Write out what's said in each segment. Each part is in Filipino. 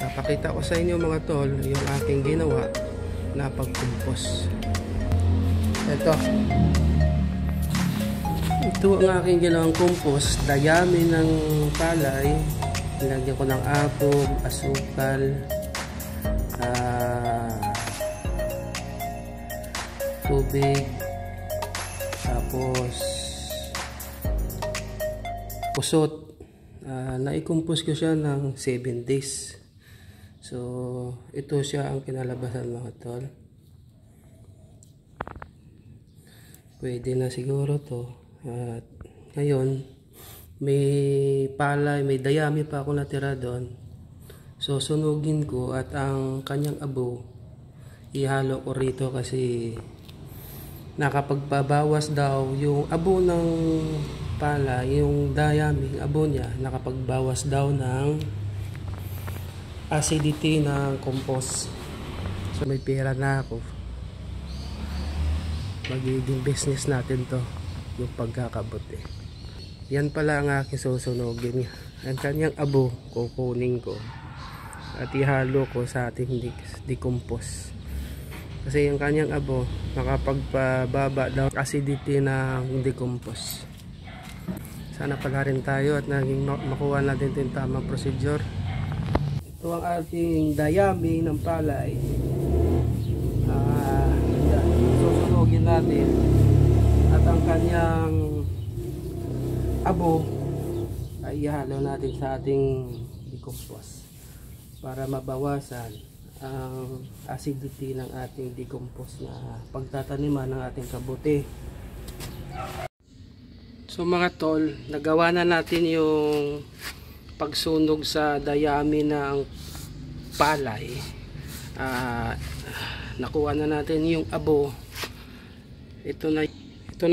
Papakita ko sa inyo mga tol yung aking ginawa na pag-compose. Ito ang aking ginawang compose. Dayami ng palay, nilagyan ko ng apog, asukal, tubig, tapos pusot. Na-compose ko siya ng 7 days. So ito siya ang kinalabasan mga tol. Pwede na siguro to. At ngayon may palay, may dayami pa ako natira doon. So sunugin ko at ang kanyang abo ihalo ko rito kasi nakapagbabawas daw yung abo ng pala, yung dayaming abo niya nakapagbawas daw ng acidity ng compost. So may pera na ako, magiging business natin to, yung pagkakabot Yan pala ang aking susunugin. Ang kanyang abo kukunin ko at ihalo ko sa ating decompose kasi yung kanyang abo nakapagpababa daw acidity ng decompose. Sana pala rin tayo at naging makuha natin yung tamang procedure. Ito ang ating dayami ng palay. Susunugin natin at ang kanyang abo ay ihalo natin sa ating decompose para mabawasan ang acidity ng ating decompose na pagtataniman ng ating kabuti. So mga tol, nagawa na natin yung pagsunog sa dayami ng palay. Nakuha na natin yung abo. Ito na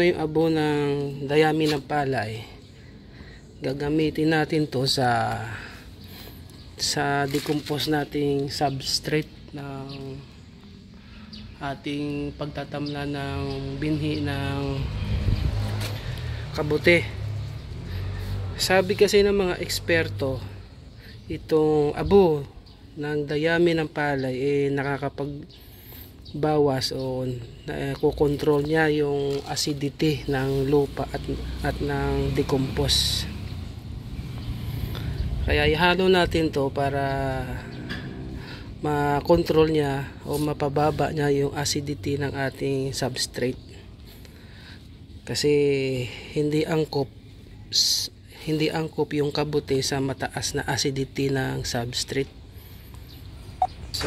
yung abo ng dayami ng palay. Gagamitin natin to sa decompose nating substrate ng ating pagtatamla ng binhi ng kabuti. Sabi kasi ng mga eksperto, itong abo ng dayami ng palay nakakapagbawas o kukontrol niya yung acidity ng lupa at ng decompose. Kaya ihalo natin to para makontrol niya o mapababa niya yung acidity ng ating substrate. Kasi hindi angkop yung kabuti sa mataas na acidity ng substrate. So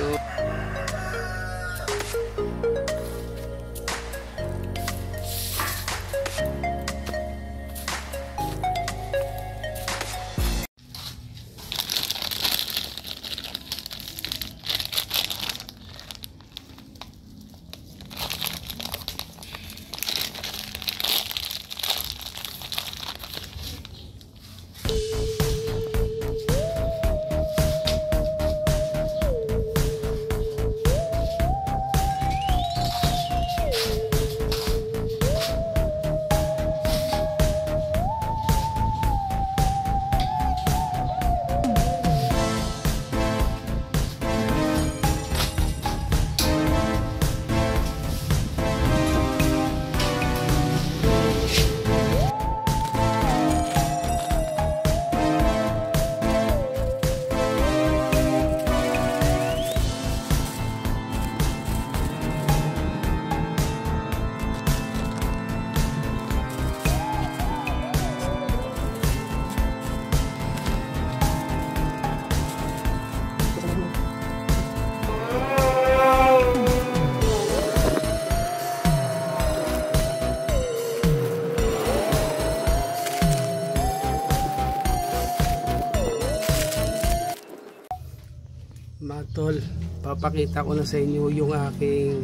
mga tol, papakita ko na sa inyo yung aking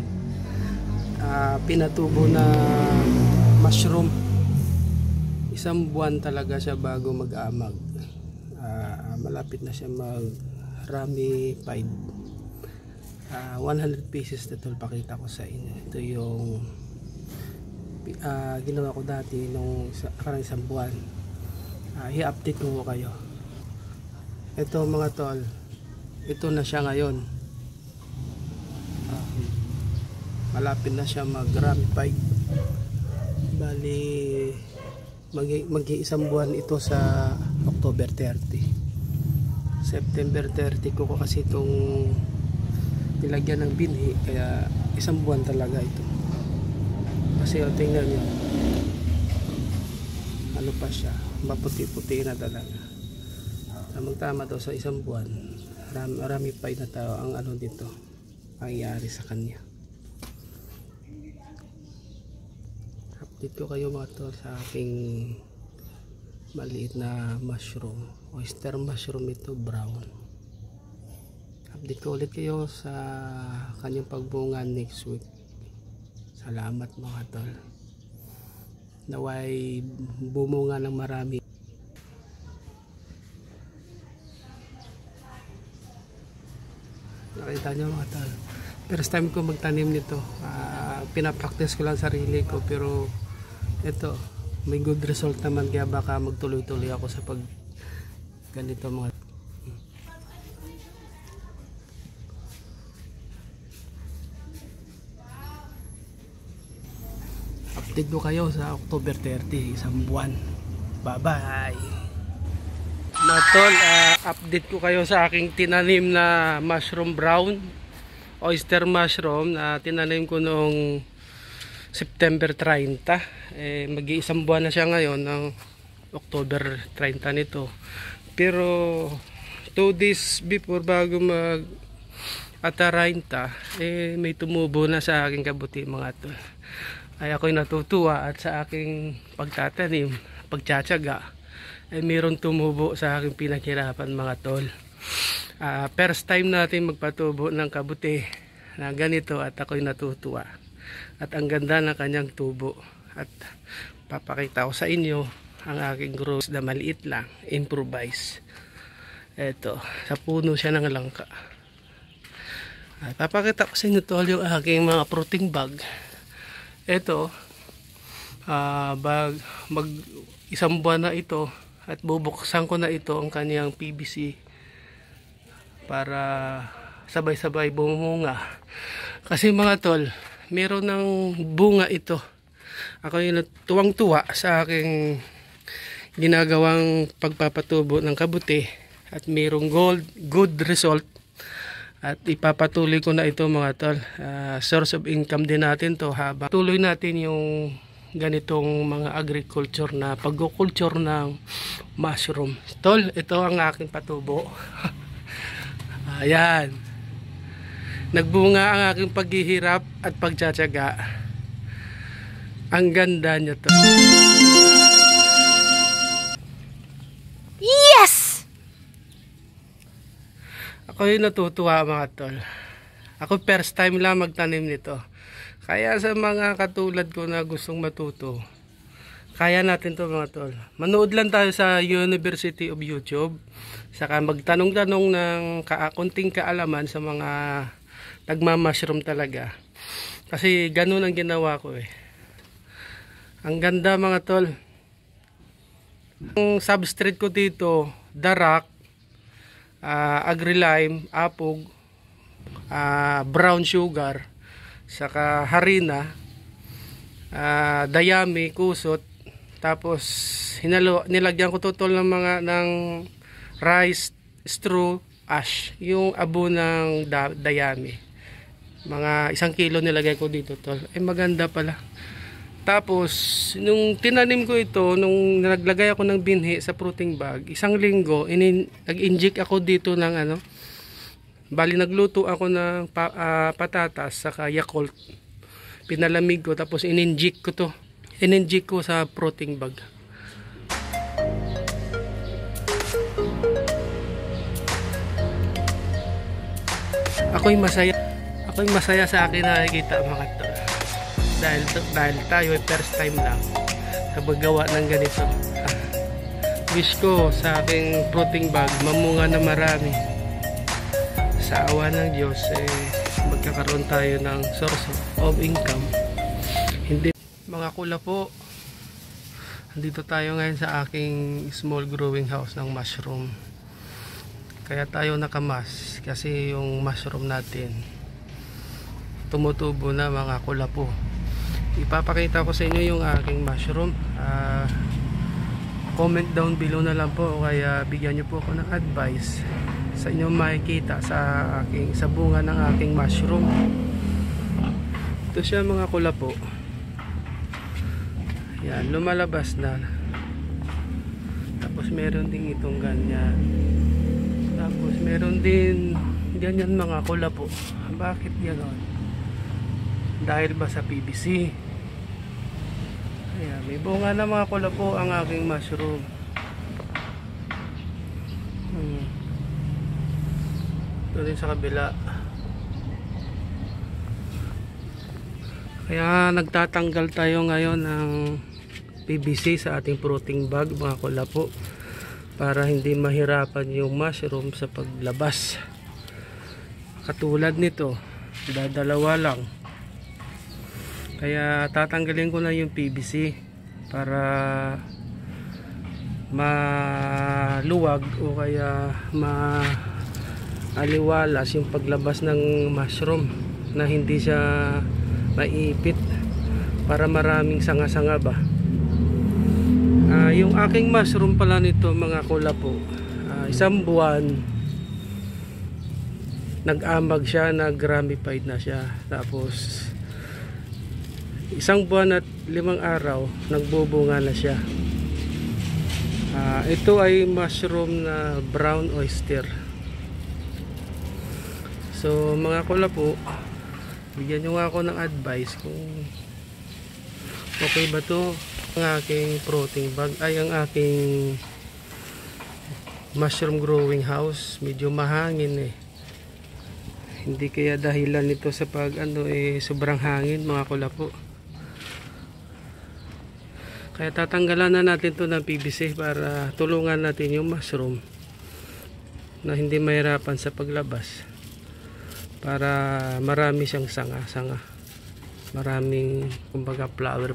pinatubo na mushroom. 1 buwan talaga siya bago mag-amag. Malapit na siya mag-ramified. 100 pieces na tol, pakita ko sa inyo. Ito yung ginawa ko dati nung karang 1 buwan. I-update ko kayo. Ito mga tol, ito na siya ngayon. Malapit na siya mag-ramify. Bali mag-iisang buwan ito sa October 30. September 30 ko kasi itong nilagyan ng binhi, kaya isang buwan talaga ito. Kasi tingnan nyo, ano pa siya, maputi-puti na talaga. Tamang-tama daw sa isang buwan. Marami pa na tao ang ano dito mangyayari sa kanya. Update ko kayo mga tol sa aking maliit na mushroom, oyster mushroom ito, brown. Update ko ulit kayo sa kanyang pagbunga next week. Salamat mga tol. Naway bumunga ng marami. Nakita nyo mga tol, first time ko magtanim nito. Pinapractice ko lang sarili ko, pero ito may good result naman, kaya baka magtuloy-tuloy ako sa pag ganito mga. Update ko kayo sa October 30, isang buwan. Bye bye. Mga tol, update ko kayo sa aking tinanim na mushroom brown, oyster mushroom na tinanim ko noong September 30. Mag-iisang buwan na siya ngayon, ng October 30 nito. Pero 2 days before, bago mag Atarainta, may tumubo na sa aking kabuti mga tol. Ay ako'y natutuwa, at sa aking pagtatanim, pagtsatsaga, mayroon tumubo sa aking pinaghirapan mga tol. First time natin magpatubo ng kabuti na ganito, at ako'y natutuwa. At ang ganda ng kanyang tubo. At papakita ko sa inyo ang aking growth na maliit lang, improvise. Eto, sa puno siya ng langka. At papakita ko sa inyo tol yung aking mga fruiting bag. Eto, mag isang buwan na ito, at bubuksan ko na ito ang kanyang PVC para sabay-sabay bumunga. Kasi mga tol, meron ng bunga ito. Ako yung tuwang-tuwa sa aking ginagawang pagpapatubo ng kabuti, at merong good result, at ipapatuloy ko na ito mga tol. Source of income din natin to habang tuloy natin yung ganitong mga agriculture na pagkukulture ng mushroom. Tol, ito ang aking patubo. Ayan, nagbunga ang aking paghihirap at pagtsatsaga. Ang ganda niya to. Yes! Ako yung natutuwa mga tol. Ako first time lang magtanim nito. Kaya sa mga katulad ko na gustong matuto, kaya natin to mga tol. Manood lang tayo sa University of YouTube, saka magtanong-tanong ng konting kaalaman sa mga nagma-mushroom talaga. Kasi ganun ang ginawa ko eh. Ang ganda mga tol. Ang substrate ko dito, darak, agri-lime, apog, brown sugar, saka harina, dayami, kusot, tapos nilagyan ko totol ng rice straw ash, yung abo ng dayami. Mga 1 kilo nilagay ko dito tol. Maganda pala. Tapos nung tinanim ko ito, nung naglagay ako ng binhi sa fruiting bag, 1 linggo nag-inject ako dito ng bali nagluto ako ng patatas saka Yakult. Pinalamig ko, tapos in-inject ko to. In-inject ko sa fruiting bag. Ako'y masaya sa akin na nakikita mga to. Dahil tayo first time lang sa paggawa ng ganito. Wish ko sa aking fruiting bag mamunga na marami. Sa awa ng Diyos, magkakaroon tayo ng source of income. Hindi mga kula po, andito tayo ngayon sa aking small growing house ng mushroom. Kaya tayo nakamas kasi yung mushroom natin tumutubo na mga kulapo. Ipapakita ko sa inyo yung aking mushroom. Comment down below na lang po, kaya bigyan nyo po ako ng advice sa inyo makikita sa bunga ng aking mushroom. Ito siya mga kulapo. Yan, lumalabas na. Tapos meron din itong ganyan. Tapos meron din ganyan mga kulapo. Bakit gano'n? Dahil ba sa PVC? Ayan, may bunga na mga kulapo ang aking mushroom. Ito din sa kabila. Kaya nagtatanggal tayo ngayon ng PVC sa ating fruiting bag mga kulapo, para hindi mahirapan yung mushroom sa paglabas. Katulad nito, dadalawa lang. Kaya tatanggalin ko na yung PVC para maluwag o kaya maaliwalas yung paglabas ng mushroom, na hindi siya maiipit, para maraming sanga-sanga ba. Yung aking mushroom pala nito mga kulapo, isang buwan nag-ambag siya, nag-ramified na siya. Tapos isang buwan at 5 araw nagbubunga na siya. Ito ay mushroom na brown oyster. So mga kulapo, bigyan nyo nga ako ng advice kung okay ba to ang aking fruiting bag, ay ang aking mushroom growing house. Medyo mahangin hindi kaya dahilan nito sa pag sobrang hangin mga kulapo. Kaya tatanggalan na natin to ng PVC para tulungan natin yung mushroom na hindi mahirapan sa paglabas, para marami siyang sanga-sanga, maraming kumbaga flower.